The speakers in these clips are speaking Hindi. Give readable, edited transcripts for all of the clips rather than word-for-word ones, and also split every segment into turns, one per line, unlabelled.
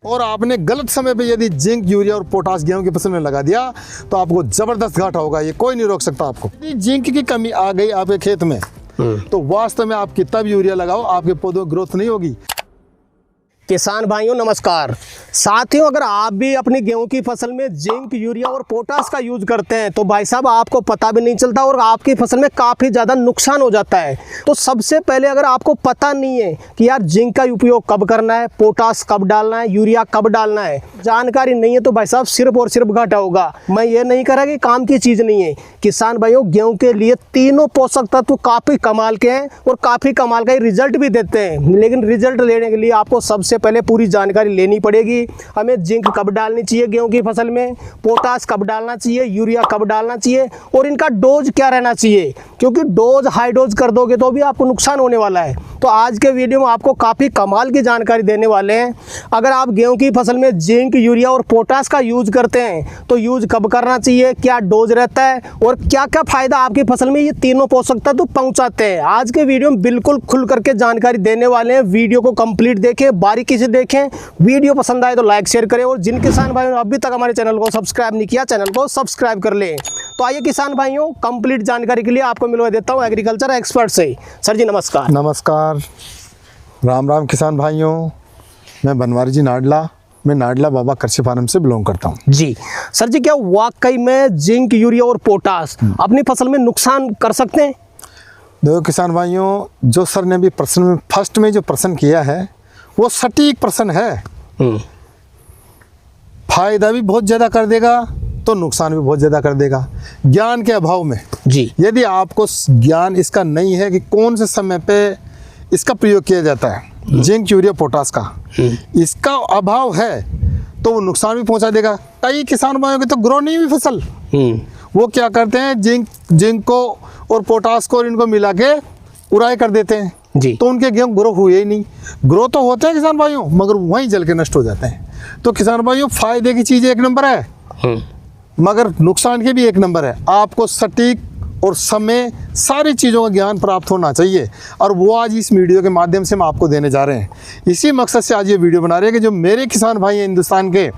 और आपने गलत समय पे यदि जिंक, यूरिया और पोटाश गेहूं की फसल में लगा दिया तो आपको जबरदस्त घाटा होगा। ये कोई नहीं रोक सकता आपको। यदि जिंक की कमी आ गई आपके खेत में तो वास्तव में आप कितना भी यूरिया लगाओ आपके पौधों की ग्रोथ नहीं होगी।
किसान भाइयों नमस्कार। साथियों, अगर आप भी अपनी गेहूं की फसल में जिंक, यूरिया और पोटाश का यूज करते हैं तो भाई साहब आपको पता भी नहीं चलता और आपकी फसल में काफ़ी ज़्यादा नुकसान हो जाता है। तो सबसे पहले अगर आपको पता नहीं है कि यार जिंक का उपयोग कब करना है, पोटाश कब डालना है, यूरिया कब डालना है, जानकारी नहीं है तो भाई साहब सिर्फ और सिर्फ घाटा होगा। मैं ये नहीं कह रहा कि काम की चीज़ नहीं है। किसान भाइयों, गेहूँ के लिए तीनों पोषक तत्व काफ़ी कमाल के हैं और काफ़ी कमाल का रिजल्ट भी देते हैं। लेकिन रिजल्ट लेने के लिए आपको सबसे पहले पूरी जानकारी लेनी पड़ेगी। हमें जिंक कब डालनी चाहिए गेहूं की फसल में, पोटाश कब डालना चाहिए, यूरिया कब डालना चाहिए और इनका डोज क्या रहना चाहिए, क्योंकि डोज हाई डोज कर दोगे तो भी आपको नुकसान होने वाला है। तो आज के वीडियो में आपको काफ़ी कमाल की जानकारी देने वाले हैं। अगर आप गेहूं की फसल में जिंक, यूरिया और पोटाश का यूज करते हैं तो यूज कब करना चाहिए, क्या डोज रहता है और क्या क्या फायदा आपकी फसल में ये तीनों पोषक तत्व पहुंचाते हैं। आज के वीडियो में बिल्कुल खुल करके जानकारी देने वाले हैं। वीडियो को कंप्लीट देखें, बारीकी से देखें। वीडियो पसंद आए तो लाइक शेयर करें और जिन किसान भाइयों ने अभी तक हमारे चैनल को सब्सक्राइब नहीं किया चैनल को सब्सक्राइब कर लें। तो आइए किसान भाइयों, कंप्लीट जानकारी के लिए आपको मिलवा देता हूं एग्रीकल्चर एक्सपर्ट से। सर जी नमस्कार।
नमस्कार, राम राम किसान भाइयों। मैं बनवारी जी नाडला, मैं नाडला बाबा कृषि फार्म से बिलोंग करता हूँ
जी। सर जी, क्या वाकई में जिंक, यूरिया और पोटाश अपनी फसल में नुकसान कर सकते हैं?
देखो किसान भाइयों, जो सर ने अभी प्रश्न में फर्स्ट में जो प्रश्न किया है वो सटीक प्रश्न है। फायदा भी बहुत ज़्यादा कर देगा तो नुकसान भी बहुत ज़्यादा कर देगा ज्ञान के अभाव में
जी।
यदि आपको ज्ञान इसका नहीं है कि कौन से समय पे इसका प्रयोग किया जाता है, जिंक, यूरिया, पोटाश का इसका अभाव है तो वो नुकसान भी पहुंचा देगा। कई किसान भाइयों की तो ग्रो नहीं हुई फसल, वो क्या करते हैं जिंक को और पोटाश को और इनको मिला के उड़ाई कर देते हैं
जी।
तो उनके गेहूं ग्रो हुए ही नहीं। ग्रो तो होते हैं किसान भाइयों मगर वहीं जल के नष्ट हो जाते हैं। तो किसान भाइयों, फायदे की चीज़ एक नंबर है मगर नुकसान के भी एक नंबर है। आपको सटीक और समय सारी चीज़ों का ज्ञान प्राप्त होना चाहिए और वो आज इस वीडियो के माध्यम से हम आपको देने जा रहे हैं। इसी मकसद से आज ये वीडियो बना रहे हैं कि जो मेरे किसान भाई हैं हिंदुस्तान के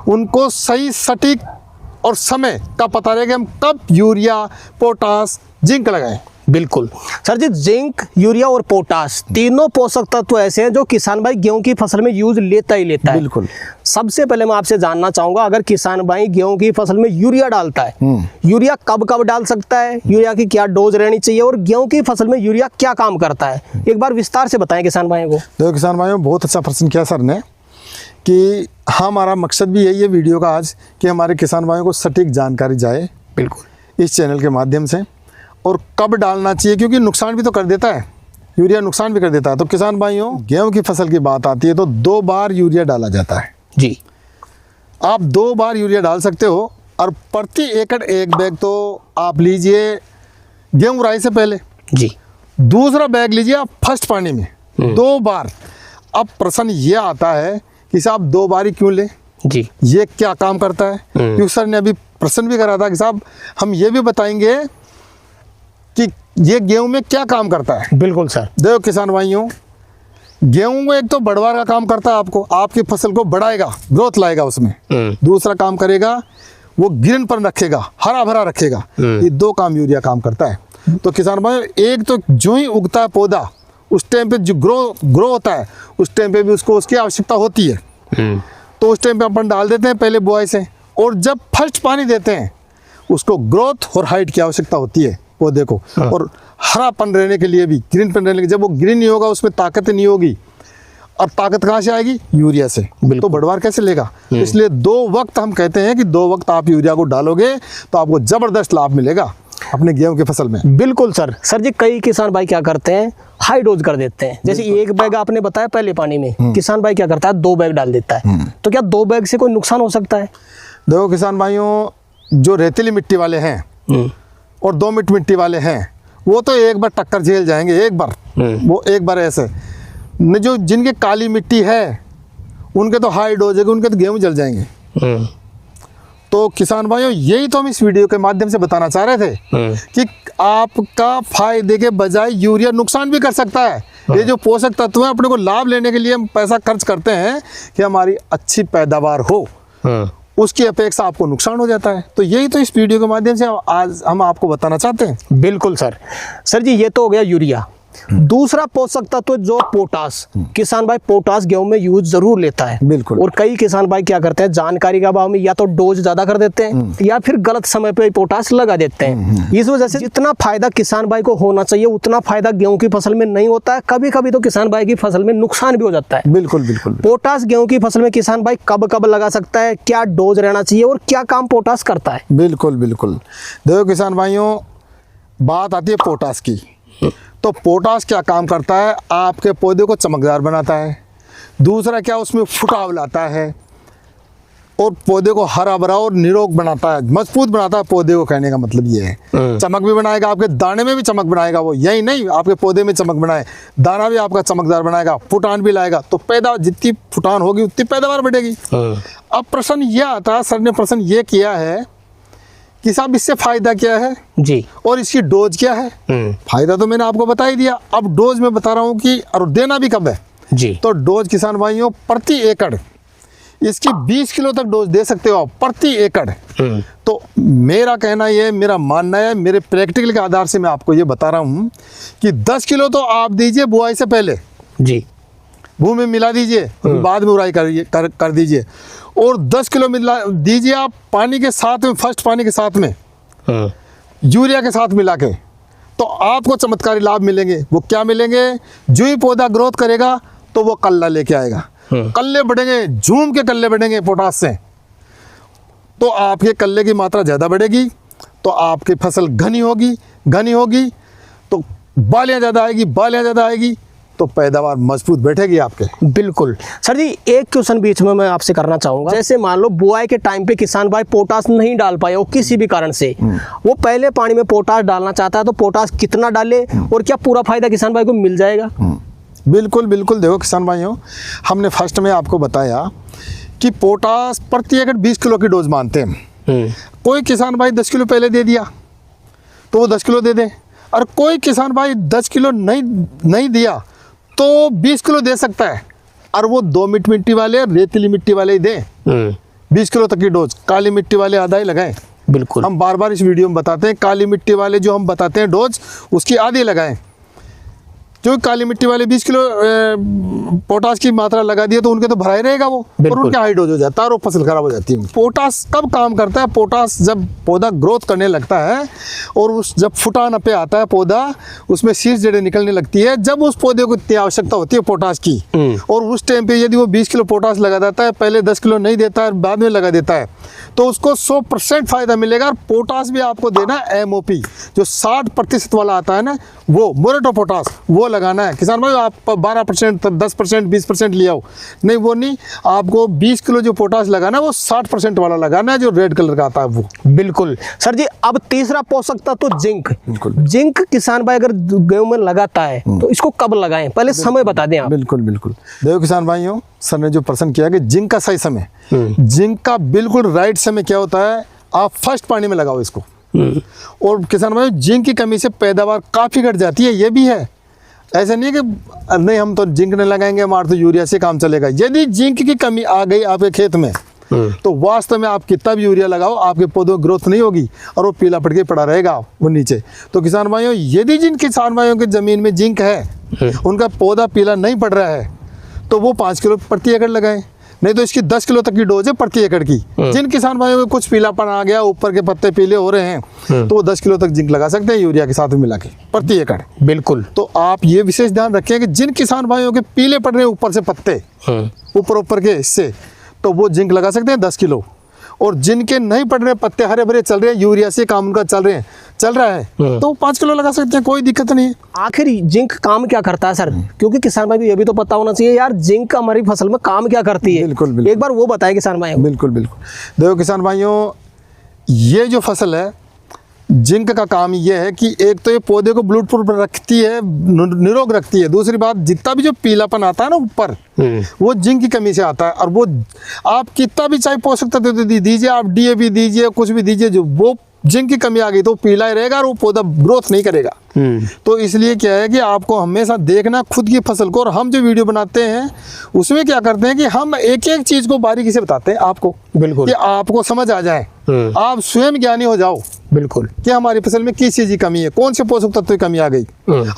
उनको सही, सटीक और समय का पता रहे कि हम कब यूरिया, पोटाश, जिंक लगाएं।
बिल्कुल सर जी, जिंक, यूरिया और पोटाश तीनों पोषक तत्व ऐसे हैं जो किसान भाई गेहूं की फसल में यूज लेता ही लेता है।
बिल्कुल।
सबसे पहले मैं आपसे जानना चाहूंगा, अगर किसान भाई गेहूं की फसल में यूरिया डालता है, यूरिया कब कब डाल सकता है, यूरिया की क्या डोज रहनी चाहिए और गेहूं की फसल में यूरिया क्या काम करता है, एक बार विस्तार से बताएं किसान भाइयों को।
देखो किसान भाइयों, बहुत अच्छा प्रश्न किया सर ने कि हमारा मकसद भी यही है वीडियो का आज कि हमारे किसान भाइयों को सटीक जानकारी जाए
बिल्कुल
इस चैनल के माध्यम से, और कब डालना चाहिए क्योंकि नुकसान भी तो कर देता है, यूरिया नुकसान भी कर देता है। तो किसान भाइयों, गेहूं की फसल की बात आती है तो 2 बार यूरिया डाला जाता है
जी।
आप 2 बार यूरिया डाल सकते हो और प्रति एकड़ 1 बैग तो आप लीजिए गेहूं राई से पहले
जी,
दूसरा बैग लीजिए आप फर्स्ट पानी में 2 बार। अब प्रश्न ये आता है कि साहब 2 बार ही क्यों ले
जी,
ये क्या काम करता है? क्योंकि सर ने अभी प्रश्न भी करा था कि साहब हम ये भी बताएंगे कि ये गेहूं में क्या काम करता है।
बिल्कुल सर।
देखो किसान भाइयों, गेहूं में एक तो बढ़वार का काम करता है, आपको आपकी फसल को बढ़ाएगा, ग्रोथ लाएगा उसमें। दूसरा काम करेगा वो गिरन पर रखेगा, हरा भरा रखेगा। ये 2 काम यूरिया काम करता है। तो किसान भाइयों, एक तो जो ही उगता है पौधा उस टाइम पे जो ग्रो होता है उस टाइम पे भी उसको उसकी आवश्यकता होती है, तो उस टाइम पे अपन डाल देते हैं पहले बुआई से। और जब फर्स्ट पानी देते हैं उसको ग्रोथ और हाइट की आवश्यकता होती है वो देखो। और हरापन रहने के लिए भी, ग्रीनपन रहने के, जब वो ग्रीन नहीं होगा उसमें ताकत नहीं होगी और ताकत कहाँ से आएगी? यूरिया से। तो बढ़वार कैसे लेगा? इसलिए 2 वक्त हम कहते हैं कि 2 वक्त आप यूरिया को डालोगे तो आपको जबरदस्त लाभ मिलेगा अपने गेहूं की फसल में।
बिल्कुल सर। सर जी, कई किसान भाई क्या करते हैं, हाई डोज कर देते हैं। जैसे 1 बैग आपने बताया पहले पानी में, किसान भाई क्या करता है 2 बैग डाल देता है। तो क्या 2 बैग से कोई नुकसान हो सकता है?
देखो किसान भाइयों, जो रेतीली मिट्टी वाले हैं और 2 मिट्टी वाले हैं वो तो एक बार टक्कर झेल जाएंगे, एक बार वो एक बार ऐसे न। जो जिनकी काली मिट्टी है उनके तो हाई डोज है, उनके तो गेहूं जल जाएंगे। तो किसान भाइयों, यही तो हम इस वीडियो के माध्यम से बताना चाह रहे थे कि आपका फायदे के बजाय यूरिया नुकसान भी कर सकता है। ये जो पोषक तत्व है अपने को लाभ लेने के लिए हम पैसा खर्च करते हैं कि हमारी अच्छी पैदावार हो, उसकी अपेक्षा आपको नुकसान हो जाता है। तो यही तो इस वीडियो के माध्यम से आज हम आपको बताना चाहते हैं।
बिल्कुल सर जी, ये तो हो गया यूरिया। दूसरा पोषक तत्व जो पोटास, किसान भाई पोटास गेहूं में यूज जरूर लेता है।
बिल्कुल।
और कई किसान भाई क्या करते हैं, जानकारी के अभाव में या तो डोज ज्यादा कर देते हैं या फिर गलत समय पे पोटास लगा देते हैं। इस वजह से जितना फायदा किसान भाई को होना चाहिए उतना फायदा गेहूं की फसल में नहीं होता है। कभी कभी तो किसान भाई की फसल में नुकसान भी हो जाता है।
बिल्कुल बिल्कुल।
पोटास गेहूं की फसल में किसान भाई कब कब लगा सकता है, क्या डोज रहना चाहिए और क्या काम पोटास करता है?
बिल्कुल बिल्कुल। देखो किसान भाइयों, बात आती है पोटास की। तो पोटास क्या काम करता है, आपके पौधे को चमकदार बनाता है। दूसरा क्या, उसमें फुटाव लाता है और पौधे को हरा भरा और निरोग बनाता है, मजबूत बनाता है पौधे को। कहने का मतलब ये है चमक भी बनाएगा, आपके दाने में भी चमक बनाएगा। वो यही नहीं, आपके पौधे में चमक बनाए, दाना भी आपका चमकदार बनाएगा, फुटान भी लाएगा। तो पैदावार जितनी फुटान होगी उतनी पैदावार बढ़ेगी। अब प्रश्न यह आता है, सर ने प्रश्न ये किया है कि साहब इससे फायदा क्या है
जी
और इसकी डोज क्या है। फायदा तो मैंने आपको बता ही दिया, अब डोज में बता रहा हूँ कि और देना भी कब है
जी।
तो डोज किसान भाइयों प्रति एकड़ इसकी 20 किलो तक डोज दे सकते हो आप प्रति एकड़। तो मेरा कहना ये, मेरा मानना है, मेरे प्रैक्टिकल के आधार से मैं आपको ये बता रहा हूँ कि 10 किलो तो आप दीजिए बुआई से पहले
जी,
भूमि में मिला दीजिए, बाद में उड़ाई कर दीजिए। और 10 किलो मिला दीजिए आप पानी के साथ में, फर्स्ट पानी के साथ में यूरिया के साथ मिला के। तो आपको चमत्कारी लाभ मिलेंगे। वो क्या मिलेंगे, जो ही पौधा ग्रोथ करेगा तो वो कल्ला लेके आएगा, कल्ले बढ़ेंगे, झूम के कल्ले बढ़ेंगे पोटास से। तो आपके कल्ले की मात्रा ज़्यादा बढ़ेगी, तो आपकी फसल घनी होगी तो बालियाँ ज़्यादा आएगी तो पैदावार मजबूत बैठेगी आपके।
बिल्कुल सर जी, एक क्वेश्चन बीच में मैं आपसे करना चाहूंगा। जैसे मान लो बुआई के टाइम पे किसान भाई पोटास नहीं डाल पाए हो किसी भी कारण से, वो पहले पानी में पोटास डालना चाहता है, तो पोटास कितना डाले और क्या पूरा फायदा किसान भाई को मिल जाएगा?
बिल्कुल बिल्कुल। देखो किसान भाइयों, हमने फर्स्ट में आपको बताया कि पोटास प्रति एकड़ 20 किलो की डोज मानते हैं। कोई किसान भाई 10 किलो पहले दे दिया तो वो 10 किलो दे दे, और कोई किसान भाई 10 किलो नहीं दिया तो 20 किलो दे सकता है, और वो 2 मिट्टी वाले, रेतीली मिट्टी वाले ही दें 20 किलो तक की डोज। काली मिट्टी वाले आधा ही लगाएं।
बिल्कुल,
हम बार बार इस वीडियो में बताते हैं, काली मिट्टी वाले जो हम बताते हैं डोज उसकी आधी लगाएं। जो काली मिट्टी वाले 20 किलो पोटास की मात्रा लगा दिए तो उनके तो भरा ही रहेगा वो, और उनका हाई डोज हो जाता है और वो फसल खराब हो जाती है। पोटास कब काम करता है, पोटास जब पौधा ग्रोथ करने लगता है और उस जब फुटान पे आता है पौधा, उसमें शीर्ष जड़ें निकलने लगती है, जब उस पौधे को इतनी आवश्यकता होती है पोटास की, और उस टाइम पे यदि वो 20 किलो पोटास लगा देता है, पहले 10 किलो नहीं देता है बाद में लगा देता है, तो उसको 100% फायदा मिलेगा। और पोटास भी आपको देना है MOP जो 60% वाला आता है ना, वो मोरेटो पोटास वो लगाना है। किसान भाई आप 12%, 10%, 20% लिया हो, नहीं वो नहीं, आपको 20 किलो जो पोटास लगाना है वो 60% वाला लगाना है, जो रेड कलर का आता है वो।
बिल्कुल सर जी। अब तीसरा पोषक तत्व तो जिंक। जिंक किसान भाई अगर गेहूं में लगाता है तो इसको कब लगाएं, पहले समय बता दें आप।
बिल्कुल बिल्कुल। देखो किसान भाइयों, सर ने जो प्रश्न किया कि जिंक का सही समय, जिंक का बिल्कुल राइट समय क्या होता है, आप फर्स्ट पानी में लगाओ इसको। और किसान भाई जिंक की कमी से पैदावार काफ़ी घट जाती है, ये भी है। ऐसा नहीं है कि नहीं हम तो जिंक नहीं लगाएंगे, हमारा तो यूरिया से काम चलेगा। यदि जिंक की कमी आ गई आपके खेत में तो वास्तव में आप कितना भी यूरिया लगाओ आपके पौधों की ग्रोथ नहीं होगी और वो पीला पड़ के पड़ा रहेगा वो नीचे। तो किसान भाइयों, यदि जिन किसान भाइयों की ज़मीन में जिंक है, उनका पौधा पीला नहीं पड़ रहा है, तो वो 5 किलो प्रति एकड़ लगाएं। नहीं तो इसकी 10 किलो तक की डोज है प्रति एकड़ की। जिन किसान भाइयों में कुछ पीलापन आ गया, ऊपर के पत्ते पीले हो रहे हैं, तो वो 10 किलो तक जिंक लगा सकते हैं यूरिया के साथ मिला के प्रति एकड़।
बिल्कुल।
तो आप ये विशेष ध्यान रखें कि जिन किसान भाइयों के पीले पड़ रहे हैं ऊपर से पत्ते, ऊपर के हिस्से, तो वो जिंक लगा सकते हैं 10 किलो। और जिनके नहीं पड़ रहे, पत्ते हरे भरे चल रहे हैं, यूरिया से काम उनका चल रहा है तो 5 किलो लगा सकते हैं, कोई दिक्कत नहीं है।
आखिर जिंक काम क्या करता है सर, क्योंकि किसान भाई को ये भी तो पता होना चाहिए यार, जिंक हमारी फसल में काम क्या करती है।
बिल्कुल बिल्कुल।
एक बार वो बताएं किसान भाई।
बिल्कुल बिल्कुल। देखो किसान भाइयों, ये जो फसल है, जिंक का काम ये है कि एक तो ये पौधे को ब्लूट प्रूफ रखती है, निरोग रखती है। दूसरी बात, जितना भी जो पीलापन आता है ना ऊपर, वो जिंक की कमी से आता है। और वो आप कितना भी चाहे पोषक तत्व दीजिए, आप DAP दीजिए, कुछ भी दीजिए, जो वो जिंक की कमी आ गई तो पीला ही रहेगा और वो पौधा ग्रोथ नहीं करेगा। तो इसलिए क्या है कि आपको हमेशा देखना खुद की फसल को, और हम जो वीडियो बनाते हैं उसमें क्या करते हैं कि हम एक एक चीज को बारीकी से बताते हैं आपको,
बिल्कुल,
कि आपको समझ आ जाए, आप स्वयं ज्ञानी हो जाओ
बिल्कुल,
कि हमारी फसल में किस चीज की कमी है, कौन से पोषक तत्व की कमी आ गई।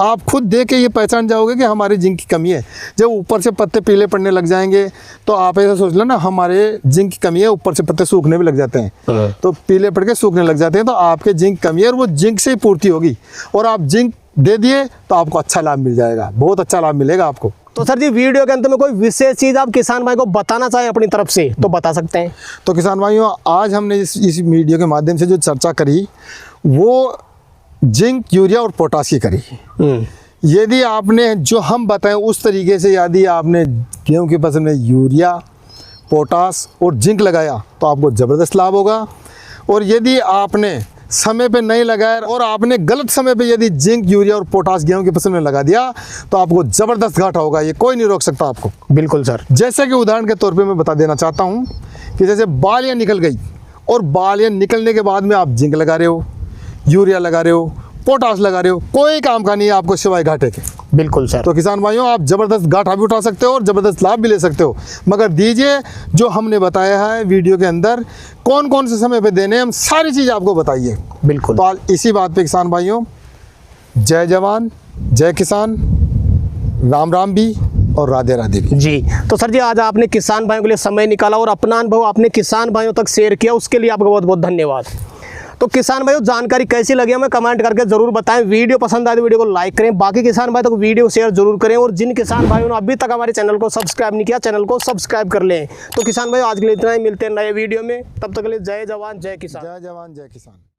आप खुद देख के ये पहचान जाओगे कि हमारी जिंक की कमी है। जब ऊपर से पत्ते पीले पड़ने लग जाएंगे तो आप ऐसा सोच लो ना, हमारे जिंक की कमी है, ऊपर से पत्ते सूखने भी लग जाते हैं, तो पीले पड़ के सूखने लग जाते हैं, तो आपके जिंक की कमी है और वो जिंक से ही पूर्ति होगी। और आप जिंक दे दिए तो आपको अच्छा लाभ मिल जाएगा, बहुत अच्छा लाभ मिलेगा आपको।
तो सर जी वीडियो के अंत में कोई विशेष चीज आप किसान भाई को बताना चाहें अपनी तरफ से तो बता सकते हैं।
तो किसान भाइयों, आज हमने इस वीडियो के माध्यम से जो चर्चा करी वो जिंक, यूरिया और पोटाश की करी। यदि आपने जो हम बताएं उस तरीके से यदि आपने गेहूं की फसल में यूरिया, पोटाश और जिंक लगाया तो आपको ज़बरदस्त लाभ होगा। और यदि आपने समय पे नहीं लगाया और आपने गलत समय पे यदि जिंक, यूरिया और पोटाश गेहूं की फसल में लगा दिया तो आपको ज़बरदस्त घाटा होगा, ये कोई नहीं रोक सकता आपको।
बिल्कुल सर,
जैसे कि उदाहरण के तौर पे मैं बता देना चाहता हूँ कि जैसे बालियाँ निकल गई और बालियाँ निकलने के बाद में आप जिंक लगा रहे हो, यूरिया लगा रहे हो, पोटाश लगा रहे हो, कोई काम का नहीं है आपको सिवाय घाटे के।
बिल्कुल सर।
तो किसान भाइयों, आप ज़बरदस्त घाटा भी उठा सकते हो और ज़बरदस्त लाभ भी ले सकते हो, मगर दीजिए जो हमने बताया है वीडियो के अंदर, कौन कौन से समय पे देने, हम सारी चीज़ आपको बताइए।
बिल्कुल।
तो आज इसी बात पे किसान भाइयों, जय जवान जय किसान, राम राम भी और राधे राधे भी।
जी, तो सर जी आज आपने किसान भाइयों के लिए समय निकाला और अपना अनुभव आपने किसान भाइयों तक शेयर किया, उसके लिए आपका बहुत बहुत धन्यवाद। तो किसान भाइयों, जानकारी कैसी लगी हमें कमेंट करके जरूर बताएं। वीडियो पसंद आए तो वीडियो को लाइक करें, बाकी किसान भाई तक वीडियो शेयर जरूर करें, और जिन किसान भाइयों ने अभी तक हमारे चैनल को सब्सक्राइब नहीं किया, चैनल को सब्सक्राइब कर लें। तो किसान भाई आज के लिए इतना ही, मिलते हैं नए वीडियो में, तब तक के लिए जय जवान जय किसान।
जय जवान जय किसान।